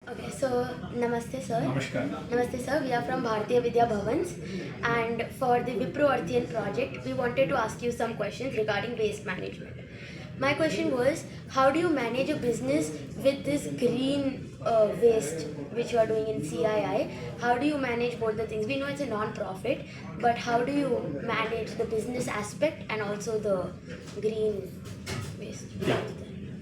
Okay, so Namaste sir. Namaskar. Namaste sir, we are from Bhartiya Vidya Bhavans, and for the wiproearthean project, we wanted to ask you some questions regarding waste management. My question was, how do you manage a business with this green waste which you are doing in CII? How do you manage both the things? We know it's a non-profit, but how do you manage the business aspect and also the green waste? Yeah.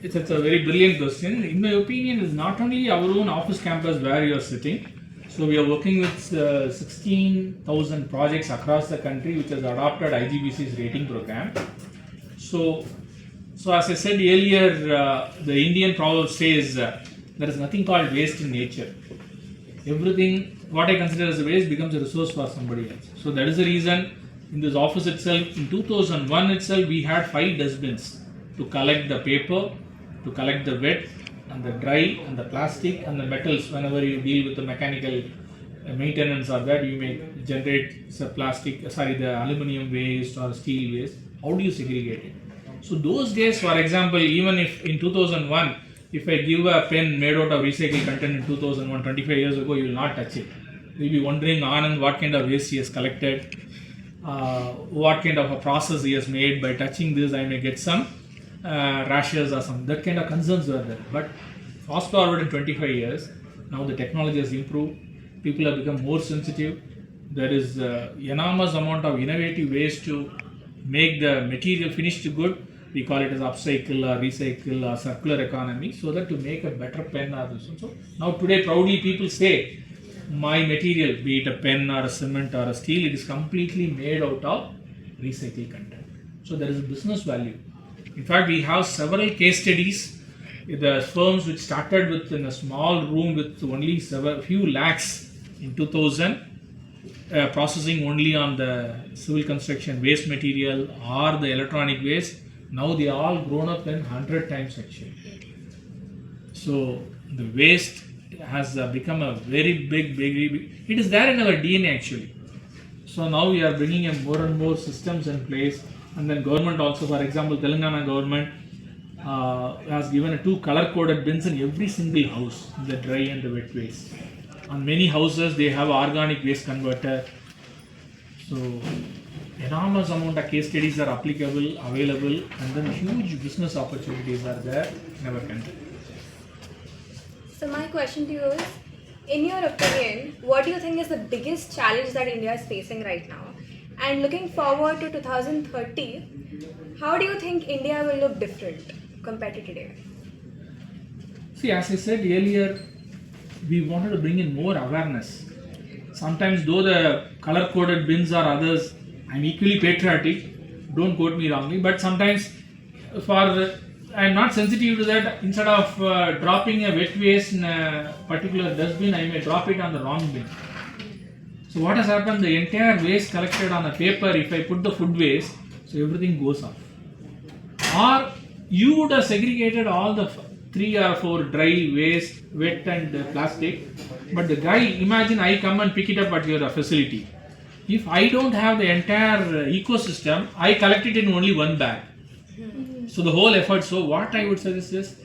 It's a very brilliant question. In my opinion, it's not only our own office campus where you are sitting. So we are working with 16,000 projects across the country which has adopted IGBC's rating program. So as I said earlier, the Indian proverb says there is nothing called waste in nature. Everything, what I consider as a waste, becomes a resource for somebody else. So that is the reason in this office itself, in 2001 itself, we had 5 dustbins to collect the paper, to collect the wet and the dry and the plastic and the metals. Whenever you deal with the mechanical maintenance or that, you may generate the aluminum waste or steel waste. How do you segregate it? So those days, for example, even if in 2001, if I give a pen made out of recycled content in 2001, 25 years ago, you will not touch it. You will be wondering, Anand, what kind of waste he has collected, what kind of a process he has made. By touching this, I may get some rashes or some, that kind of concerns were there. But fast forward in 25 years, now the technology has improved, people have become more sensitive, there is enormous amount of innovative ways to make the material finished good. We call it as upcycle or recycle or circular economy, so that to make a better pen or this. So now today proudly people say, my material, be it a pen or a cement or a steel, it is completely made out of recycled content. So there is a business value. In fact, we have several case studies. The firms which started with in a small room with only few lakhs in 2000, processing only on the civil construction waste material or the electronic waste, now they are all grown up in 100 times actually. So the waste has become a very big, it is there in our DNA actually. So now we are bringing in more and more systems in place. And then government also, for example, Telangana government has given 2 color-coded bins in every single house, the dry and the wet waste. On many houses, they have organic waste converter. So enormous amount of case studies are applicable, available, and then huge business opportunities are there in our country. So my question to you is, in your opinion, what do you think is the biggest challenge that India is facing right now? And looking forward to 2030, how do you think India will look different compared to today? See, as I said earlier, we wanted to bring in more awareness. Sometimes, though the color-coded bins are others, I'm equally patriotic, don't quote me wrongly, but sometimes I'm not sensitive to that. Instead of dropping a wet waste in a particular dustbin, I may drop it on the wrong bin. So what has happened, the entire waste collected on a paper, if I put the food waste, so everything goes off. Or you would have segregated all the 3 or 4 dry waste, wet and plastic, but the guy, imagine I come and pick it up at your facility. If I don't have the entire ecosystem, I collect it in only one bag. So the whole effort, so what I would suggest is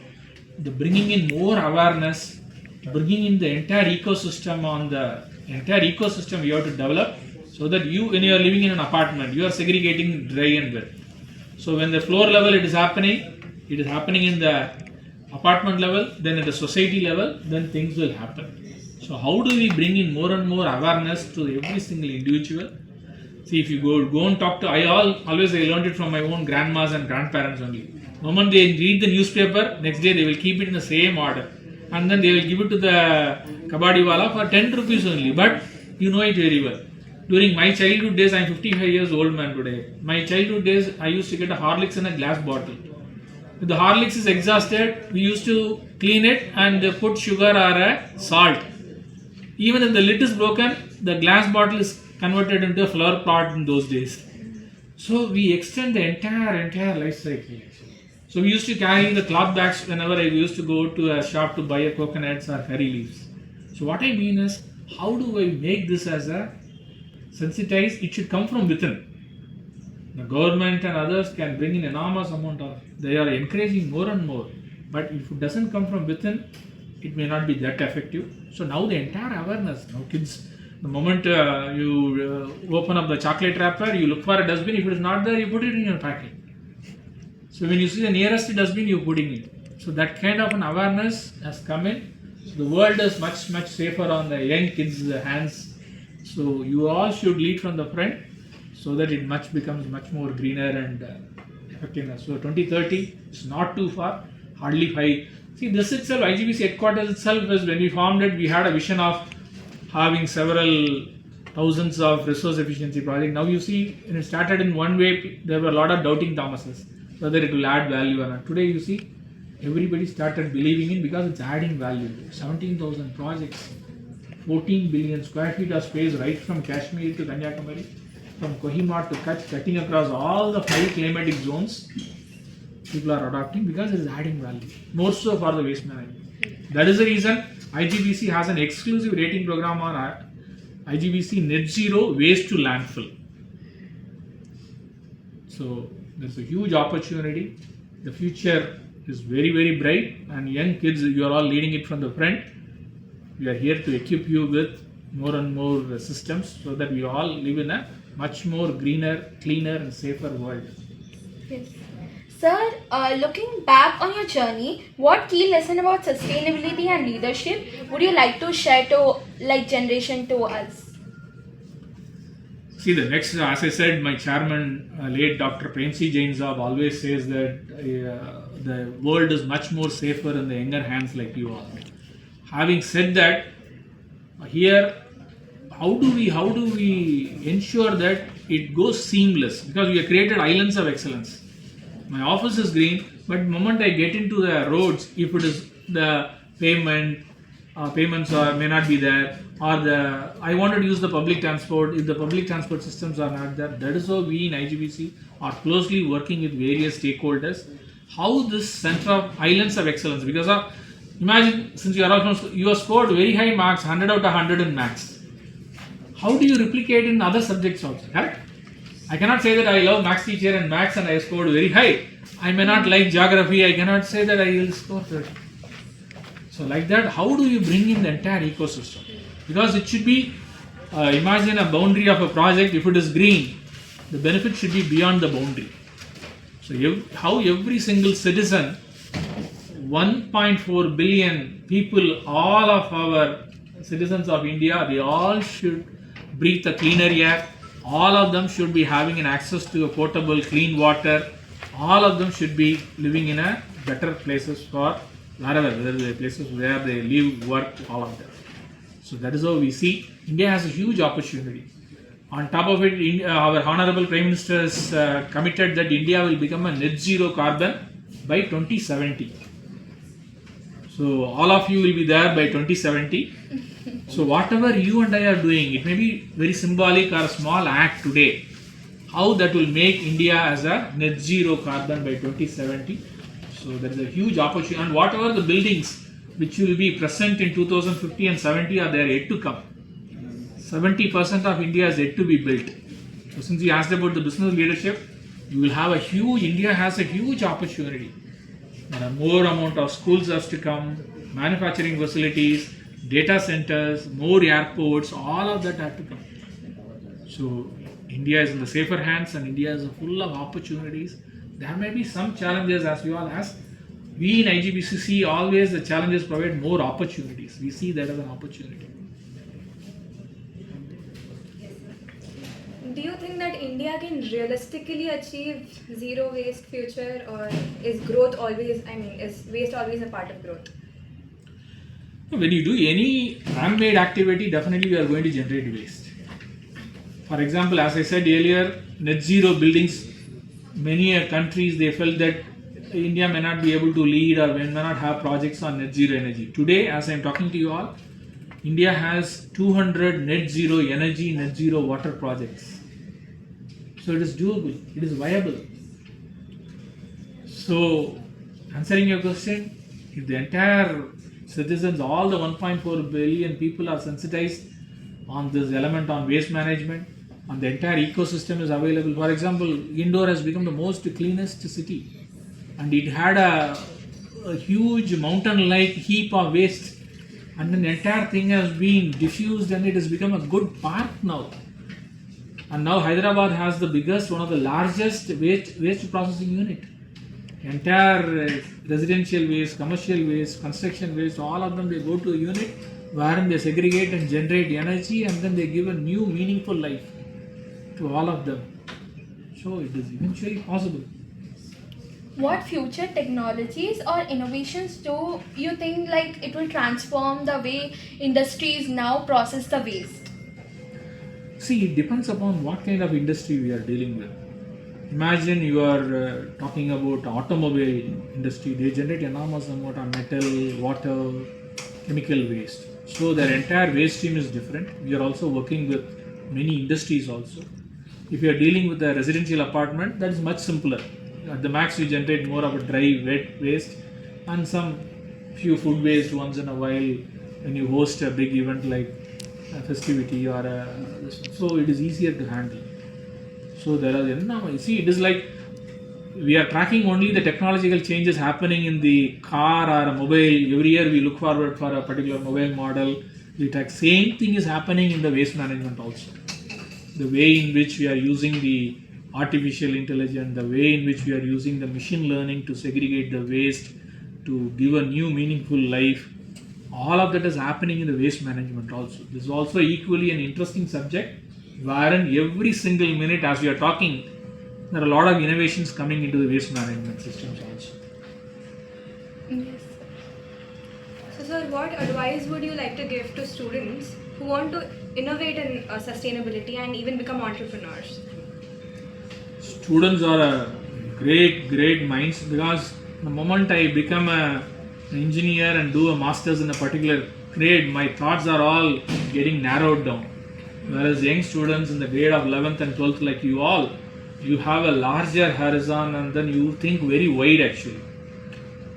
the bringing in more awareness, bringing in the entire ecosystem we have to develop, so that when you are living in an apartment, you are segregating dry and wet. So when the floor level it is happening in the apartment level, then at the society level, then things will happen. So how do we bring in more and more awareness to every single individual? See, if you go and talk to, I learned it from my own grandmas and grandparents only. The moment they read the newspaper, next day they will keep it in the same order. And then they will give it to the kabadi wala for 10 rupees only. But you know it very well. During my childhood days, I am 55 years old man today. My childhood days, I used to get a Horlicks in a glass bottle. If the Horlicks is exhausted, we used to clean it and put sugar or a salt. Even if the lid is broken, the glass bottle is converted into a flower pot in those days. So we extend the entire life cycle. So we used to carry the cloth bags whenever I used to go to a shop to buy a coconuts or curry leaves. So what I mean is, how do I make this as a sensitized? It should come from within. The government and others can bring in enormous amount of, they are encouraging more and more. But if it doesn't come from within, it may not be that effective. So now the entire awareness, now kids, the moment you open up the chocolate wrapper, you look for a dustbin. If it is not there, you put it in your pocket. So when you see the nearest dustbin, you put in it. So that kind of an awareness has come in. So the world is much safer on the young kids' hands. So you all should lead from the front, so that it becomes much more greener and effectiveness. So 2030 is not too far, hardly 5. See, this itself, IGBC headquarters itself, is when we formed it, we had a vision of having several thousands of resource efficiency projects. Now you see, when it started in one way, there were a lot of doubting Thomases, whether it will add value or not. Today you see, everybody started believing in, because it's adding value. 17,000 projects, 14 billion square feet of space, right from Kashmir to Kanyakumari, from Kohima to Kutch, cutting across all the 5 climatic zones. People are adopting because it is adding value, more so for the waste management. That is the reason IGBC has an exclusive rating program on IGBC Net Zero Waste to Landfill. So there's a huge opportunity. The future is very bright, and young kids, you are all leading it from the front. We are here to equip you with more and more systems, so that we all live in a much more greener, cleaner and safer world. Yes. Sir, looking back on your journey, what key lesson about sustainability and leadership would you like to share to generation to us? See, the next, as I said, my chairman, late Dr. Premsi Jain Saab, always says that the world is much more safer in the younger hands like you all. Having said that, here, how do we ensure that it goes seamless? Because we have created islands of excellence. My office is green, but the moment I get into the roads, if it is the payments may not be there, or I wanted to use the public transport, if the public transport systems are not there, that is how we in IGBC are closely working with various stakeholders. How this center of islands of excellence, because imagine, since you are all from, you have scored very high marks, 100 out of 100 in maths. How do you replicate in other subjects also, correct? I cannot say that I love maths teacher and maths and I scored very high. I may not like geography, I cannot say that I will score 30. So like that, how do you bring in the entire ecosystem? Because it should be, imagine a boundary of a project, if it is green, the benefit should be beyond the boundary. So how every single citizen, 1.4 billion people, all of our citizens of India, they all should breathe a cleaner air. All of them should be having an access to a potable, clean water. All of them should be living in a better places for wherever, whether the places where they live, work, all of them. So that is how we see India has a huge opportunity. On top of it, our Honorable Prime Minister has committed that India will become a net zero carbon by 2070. So all of you will be there by 2070. So whatever you and I are doing, it may be very symbolic or a small act today, how that will make India as a net zero carbon by 2070. So there is a huge opportunity, and whatever the buildings which will be present in 2050 and 70 are there yet to come. 70% of India is yet to be built. So since you asked about the business leadership, you will have India has a huge opportunity. There are more amount of schools has to come, manufacturing facilities, data centers, more airports, all of that have to come. So India is in the safer hands, and India is full of opportunities. There may be some challenges, as we all ask. We in IGBC see always the challenges provide more opportunities. We see that as an opportunity. Do you think that India can realistically achieve zero waste future, or is waste always a part of growth? When you do any man-made activity, definitely you are going to generate waste. For example, as I said earlier, net zero buildings, many countries, they felt that India may not be able to lead or may not have projects on net zero energy. Today, as I am talking to you all, India has 200 net zero energy, net zero water projects. So it is doable, it is viable. So, answering your question, if the entire citizens, all the 1.4 billion people are sensitized on this element on waste management, and the entire ecosystem is available. For example, Indore has become the most cleanest city, and it had a a huge mountain-like heap of waste, and then the entire thing has been diffused and it has become a good park now. And now Hyderabad has the biggest, one of the largest waste processing unit. Entire residential waste, commercial waste, construction waste, all of them, they go to a unit wherein they segregate and generate energy, and then they give a new meaningful life to all of them. So it is eventually possible. What future technologies or innovations do you think like it will transform the way industries now process the waste? See, it depends upon what kind of industry we are dealing with. Imagine you are talking about automobile industry. They generate enormous amount of metal, water, chemical waste. So their entire waste stream is different. We are also working with many industries also. If you are dealing with a residential apartment, that is much simpler. At the max, you generate more of a dry, wet waste and some few food waste once in a while when you host a big event like a festivity or so it is easier to handle. So there are now, you see, it is like we are tracking only the technological changes happening in the car or a mobile. Every year we look forward for a particular mobile model. We track. Same thing is happening in the waste management also. The way in which we are using the artificial intelligence, the way in which we are using the machine learning to segregate the waste, to give a new meaningful life, all of that is happening in the waste management also. This is also equally an interesting subject, wherein every single minute as we are talking, there are a lot of innovations coming into the waste management systems also. Yes. So, sir, what advice would you like to give to students who want to innovate in sustainability and even become entrepreneurs? Students are a great minds, because the moment I become an engineer and do a master's in a particular grade, my thoughts are all getting narrowed down. Whereas young students in the grade of 11th and 12th like you all, you have a larger horizon and then you think very wide actually.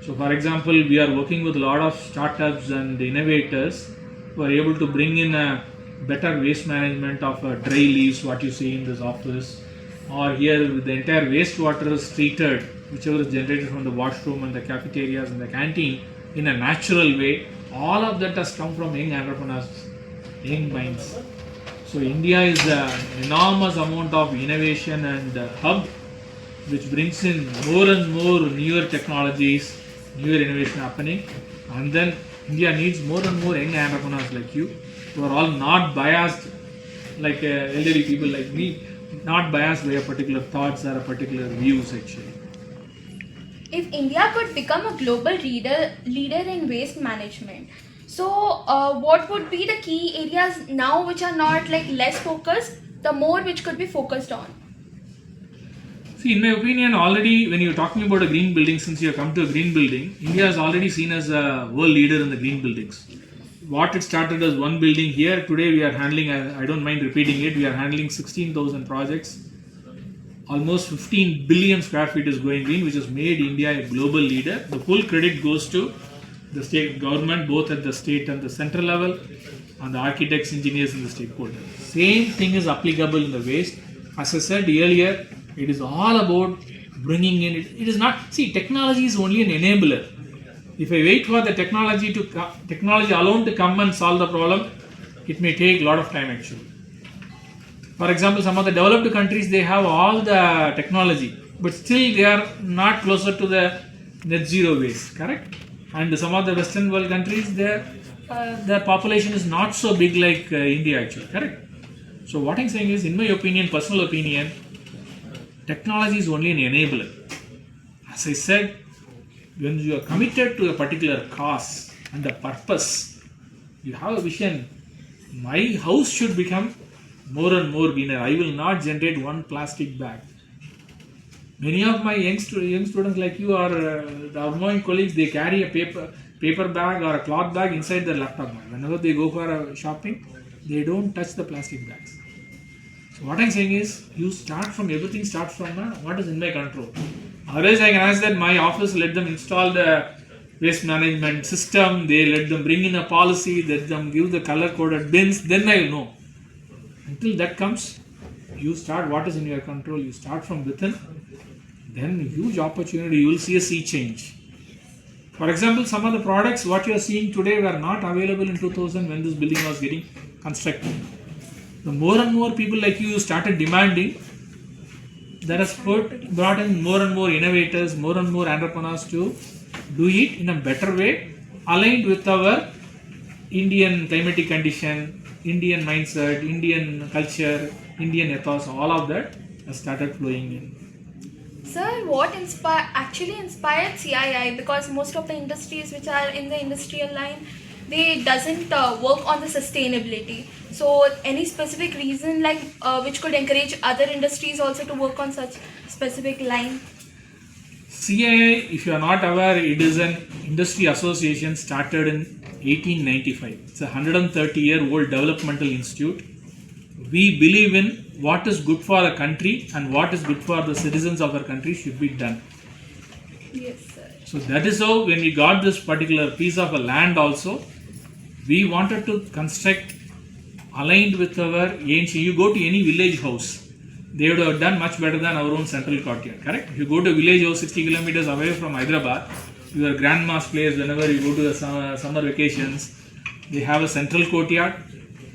So for example, we are working with a lot of startups and innovators who are able to bring in a better waste management of dry leaves, what you see in this office, or here the entire wastewater is treated, whichever is generated from the washroom and the cafeterias and the canteen, in a natural way. All of that has come from young entrepreneurs, young minds. So India is an enormous amount of innovation and hub which brings in more and more newer technologies, newer innovation happening, and then India needs more and more young entrepreneurs like you, who are all not biased like elderly people like me, not biased by a particular thoughts or a particular views actually. If India could become a global leader in waste management, so what would be the key areas now which are not like less focused, the more which could be focused on? See, in my opinion, already when you're talking about a green building, since you have come to a green building, India is already seen as a world leader in the green buildings. What it started as one building here, today we are handling, I don't mind repeating it, we are handling 16,000 projects. Almost 15 billion square feet is going green, which has made India a global leader. The full credit goes to the state government, both at the state and the central level, and the architects, engineers, and the stakeholders. Same thing is applicable in the waste. As I said earlier, it is all about bringing in, it is not, see, technology is only an enabler. If I wait for the technology alone to come and solve the problem, it may take a lot of time actually. For example, some of the developed countries, they have all the technology, but still they are not closer to the net zero waste, correct? And some of the Western world countries, their population is not so big like India actually, correct? So what I'm saying is, in my opinion, personal opinion, technology is only an enabler. As I said, when you are committed to a particular cause and the purpose, you have a vision. My house should become more and more greener. I will not generate one plastic bag. Many of my young students like you or my colleagues, they carry a paper bag or a cloth bag inside their laptop bag. Whenever they go for a shopping, they don't touch the plastic bags. So what I'm saying is, everything starts from what is in my control. Otherwise, I can ask that my office let them install the waste management system, they let them bring in a policy, let them give the color coded bins, then I will know. Until that comes, you start what is in your control, you start from within, then huge opportunity, you will see a sea change. For example, some of the products what you are seeing today were not available in 2000 when this building was getting constructed. The more and more people like you started demanding, that has brought in more and more innovators, more and more entrepreneurs to do it in a better way, aligned with our Indian climatic condition, Indian mindset, Indian culture, Indian ethos, all of that has started flowing in. Sir, what actually inspired CII? Because most of the industries which are in the industrial line, they doesn't work on the sustainability. So, any specific reason like which could encourage other industries also to work on such specific line? CII, if you are not aware, it is an industry association started in 1895. It's a 130-year-old developmental institute. We believe in what is good for a country and what is good for the citizens of our country should be done. Yes, sir. So that is how when we got this particular piece of a land also, we wanted to construct aligned with our ancient. You go to any village house, they would have done much better than our own central courtyard, correct? If you go to a village house 60 kilometers away from Hyderabad, your grandma's place, whenever you go to the summer vacations, they have a central courtyard.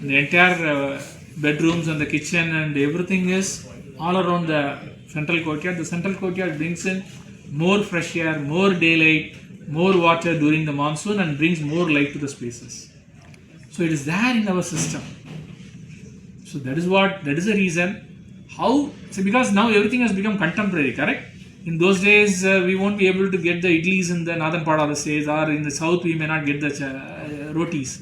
The entire bedrooms and the kitchen and everything is all around the central courtyard. The central courtyard brings in more fresh air, more daylight, more water during the monsoon and brings more light to the spaces. So it is there in our system. So that is the reason. How? So because now everything has become contemporary, correct? In those days, we won't be able to get the idlis in the northern part of the states, or in the south we may not get the rotis.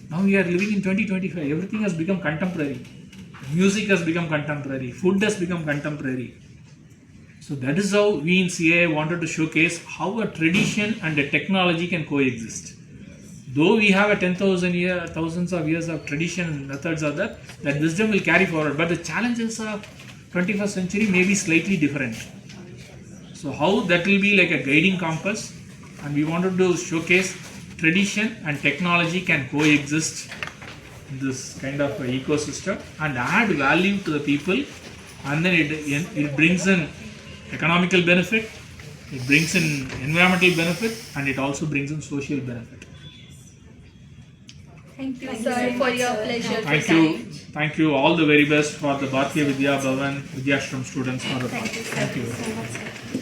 Now we are living in 2025. Everything has become contemporary. Music has become contemporary. Food has become contemporary. So that is how we in CII wanted to showcase how a tradition and a technology can coexist. Though we have a thousands of years of tradition and methods of that wisdom will carry forward. But the challenges of 21st century may be slightly different. So how that will be like a guiding compass, and we wanted to showcase tradition and technology can coexist in this kind of ecosystem and add value to the people, and then it brings in economical benefit, it brings in environmental benefit, and it also brings in social benefit. Thank you, sir, for your pleasure. Thank you. All the very best for the Bhartiya Vidya Bhavan Vidhyashram students for the project. Thank you. So much, sir.